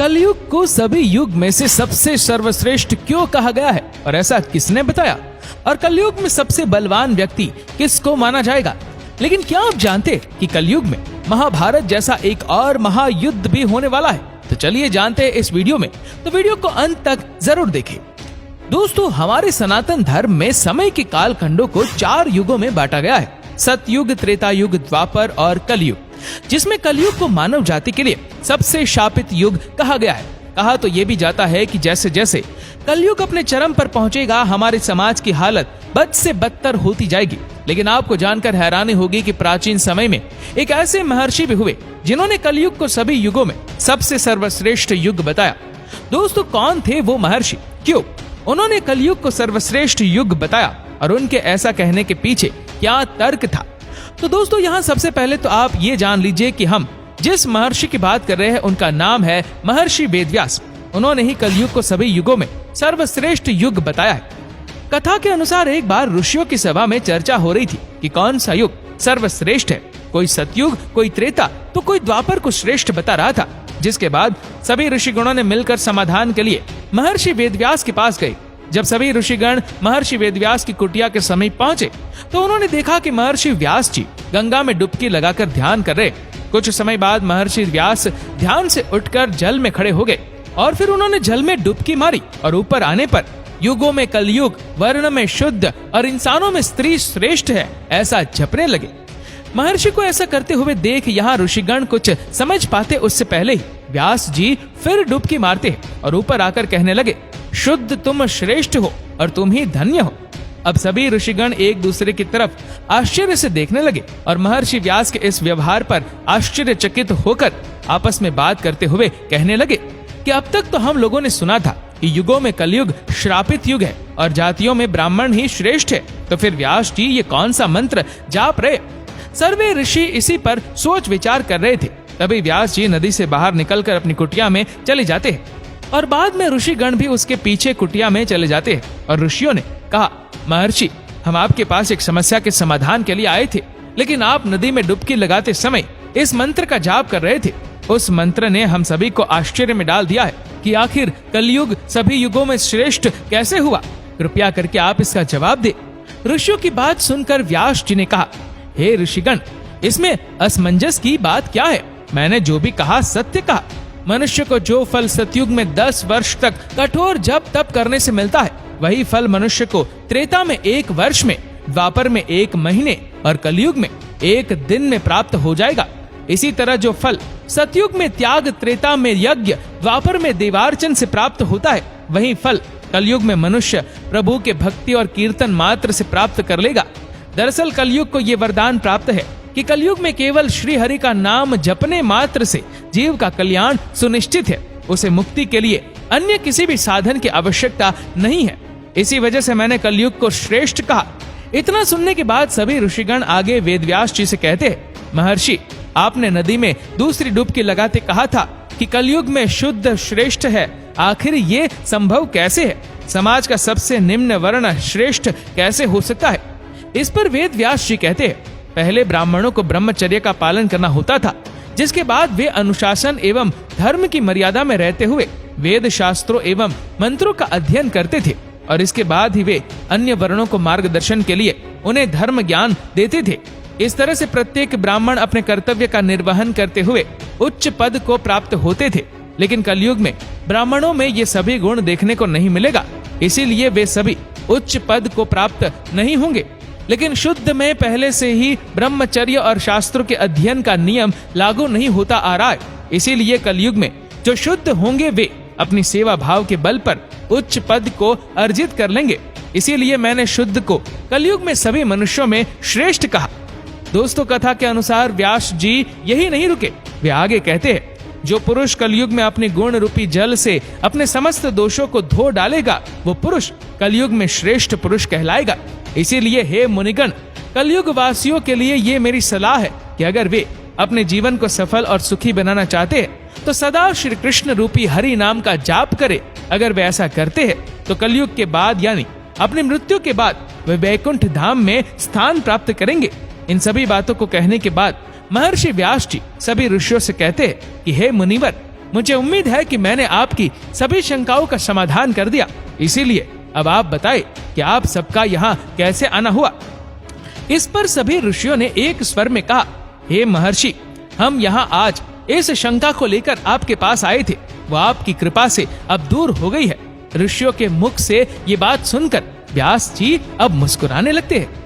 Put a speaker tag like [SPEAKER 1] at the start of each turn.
[SPEAKER 1] कलयुग को सभी युग में से सबसे सर्वश्रेष्ठ क्यों कहा गया है और ऐसा किसने बताया? और कलयुग में सबसे बलवान व्यक्ति किसको माना जाएगा? लेकिन क्या आप जानते कि कलयुग में महाभारत जैसा एक और महायुद्ध भी होने वाला है? तो चलिए जानते हैं इस वीडियो में, तो वीडियो को अंत तक जरूर देखें। दोस्तों, हमारे सनातन धर्म में समय के कालखंडों को 4 युगों में बांटा गया है, सतयुग, त्रेता युग, द्वापर और कलयुग, जिसमें कलयुग को मानव जाति के लिए सबसे शापित युग कहा गया है। कहा तो ये भी जाता है कि जैसे जैसे कलयुग अपने चरम पर पहुंचेगा, हमारे समाज की हालत बद से बदतर होती जाएगी। लेकिन आपको जानकर हैरानी होगी कि प्राचीन समय में एक ऐसे महर्षि भी हुए जिन्होंने कलयुग को सभी युगों में सबसे सर्वश्रेष्ठ युग बताया। दोस्तों, कौन थे वो महर्षि? क्यों उन्होंने कलयुग को सर्वश्रेष्ठ युग बताया और उनके ऐसा कहने के पीछे क्या तर्क था? तो दोस्तों, यहाँ सबसे पहले तो आप ये जान लीजिए कि हम जिस महर्षि की बात कर रहे हैं उनका नाम है महर्षि वेदव्यास। उन्होंने ही कलयुग को सभी युगों में सर्वश्रेष्ठ युग बताया है। कथा के अनुसार एक बार ऋषियों की सभा में चर्चा हो रही थी कि कौन सा युग सर्वश्रेष्ठ है। कोई सतयुग, कोई त्रेता, तो कोई द्वापर को श्रेष्ठ बता रहा था। जिसके बाद सभी ऋषिगणों ने मिलकर समाधान के लिए महर्षि वेदव्यास के पास गए। जब सभी ऋषिगण महर्षि वेदव्यास की कुटिया के समीप पहुंचे तो उन्होंने देखा कि महर्षि व्यास जी गंगा में डुबकी लगाकर ध्यान कर रहे। कुछ समय बाद महर्षि व्यास ध्यान से उठकर जल में खड़े हो गए और फिर उन्होंने जल में डुबकी मारी और ऊपर आने पर युगों में कलयुग, वर्ण में शुद्ध और इंसानों में स्त्री श्रेष्ठ है, ऐसा जपने लगे। महर्षि को ऐसा करते हुए देख यहाँ ऋषिगण कुछ समझ पाते उससे पहले ही व्यास जी फिर डुबकी मारते हैं और ऊपर आकर कहने लगे, शुद्ध तुम श्रेष्ठ हो और तुम ही धन्य हो। अब सभी ऋषिगण एक दूसरे की तरफ आश्चर्य से देखने लगे और महर्षि व्यास के इस व्यवहार पर आश्चर्यचकित होकर आपस में बात करते हुए कहने लगे कि अब तक तो हम लोगों ने सुना था कि युगों में कलयुग श्रापित युग है और जातियों में ब्राह्मण ही श्रेष्ठ है, तो फिर व्यास जी ये कौन सा मंत्र जाप रहे? सर्वे ऋषि इसी पर सोच विचार कर रहे थे। तभी व्यास जी नदी से बाहर निकलकर अपनी कुटिया में चले जाते हैं और बाद में ऋषिगण भी उसके पीछे कुटिया में चले जाते हैं और ऋषियों ने कहा, महर्षि, हम आपके पास एक समस्या के समाधान के लिए आए थे, लेकिन आप नदी में डुबकी लगाते समय इस मंत्र का जाप कर रहे थे। उस मंत्र ने हम सभी को आश्चर्य में डाल दिया है कि आखिर कलयुग सभी युगों में श्रेष्ठ कैसे हुआ? कृपया करके आप इसका जवाब दे। ऋषियों की बात सुनकर व्यास जी ने कहा, हे ऋषिगण, इसमें असमंजस की बात क्या है? मैंने जो भी कहा सत्य कहा। मनुष्य को जो फल सतयुग में 10 वर्ष तक कठोर जप तप करने से मिलता है, वही फल मनुष्य को त्रेता में 1 वर्ष में, द्वापर में 1 महीने और कलयुग में 1 दिन में प्राप्त हो जाएगा। इसी तरह जो फल सतयुग में त्याग, त्रेता में यज्ञ, द्वापर में देवार्चन से प्राप्त होता है, वही फल कलयुग में मनुष्य प्रभु के भक्ति और कीर्तन मात्र से प्राप्त कर लेगा। दरअसल कलयुग को ये वरदान प्राप्त है कि कलयुग में केवल श्री हरि का नाम जपने मात्र से जीव का कल्याण सुनिश्चित है। उसे मुक्ति के लिए अन्य किसी भी साधन की आवश्यकता नहीं है। इसी वजह से मैंने कलयुग को श्रेष्ठ कहा। इतना सुनने के बाद सभी ऋषिगण आगे वेदव्यास जी से कहते हैं, महर्षि, आपने नदी में दूसरी डुबकी लगाते कहा था कि कलयुग में शुद्ध श्रेष्ठ है। आखिर ये संभव कैसे है? समाज का सबसे निम्न वर्ण श्रेष्ठ कैसे हो सकता है? इस पर वेदव्यास जी कहते हैं, पहले ब्राह्मणों को ब्रह्मचर्य का पालन करना होता था, जिसके बाद वे अनुशासन एवं धर्म की मर्यादा में रहते हुए वेद शास्त्रों एवं मंत्रों का अध्ययन करते थे और इसके बाद ही वे अन्य वर्णों को मार्गदर्शन के लिए उन्हें धर्म ज्ञान देते थे। इस तरह से प्रत्येक ब्राह्मण अपने कर्तव्य का निर्वहन करते हुए उच्च पद को प्राप्त होते थे। लेकिन कलयुग में ब्राह्मणों में ये सभी गुण देखने को नहीं मिलेगा, इसीलिए वे सभी उच्च पद को प्राप्त नहीं होंगे। लेकिन शुद्ध में पहले से ही ब्रह्मचर्य और शास्त्रों के अध्ययन का नियम लागू नहीं होता आ रहा है। इसीलिए कलयुग में जो शुद्ध होंगे वे अपनी सेवा भाव के बल पर उच्च पद को अर्जित कर लेंगे। इसीलिए मैंने शुद्ध को कलयुग में सभी मनुष्यों में श्रेष्ठ कहा। दोस्तों, कथा के अनुसार व्यास जी यही नहीं रुके, वे आगे कहते हैं, जो पुरुष कलयुग में अपने गुण रूपी जल से अपने समस्त दोषों को धो डालेगा, वो पुरुष कलयुग में श्रेष्ठ पुरुष कहलाएगा। इसीलिए हे मुनिगण, कलयुग वासियों के लिए ये मेरी सलाह है कि अगर वे अपने जीवन को सफल और सुखी बनाना चाहते हैं तो सदा श्री कृष्ण रूपी हरि नाम का जाप करे। अगर वे ऐसा करते हैं तो कलयुग के बाद यानी अपनी मृत्यु के बाद वे वैकुंठ धाम में स्थान प्राप्त करेंगे। इन सभी बातों को कहने के बाद महर्षि व्यास जी सभी ऋषियों से कहते हैं कि हे मुनिवर, मुझे उम्मीद है कि मैंने आपकी सभी शंकाओं का समाधान कर दिया। इसीलिए अब आप बताएं कि आप सबका यहाँ कैसे आना हुआ। इस पर सभी ऋषियों ने एक स्वर में कहा, हे महर्षि, हम यहाँ आज इस शंका को लेकर आपके पास आए थे, वो आपकी कृपा से अब दूर हो गई है। ऋषियों के मुख से ये बात सुनकर व्यास जी अब मुस्कुराने लगते हैं।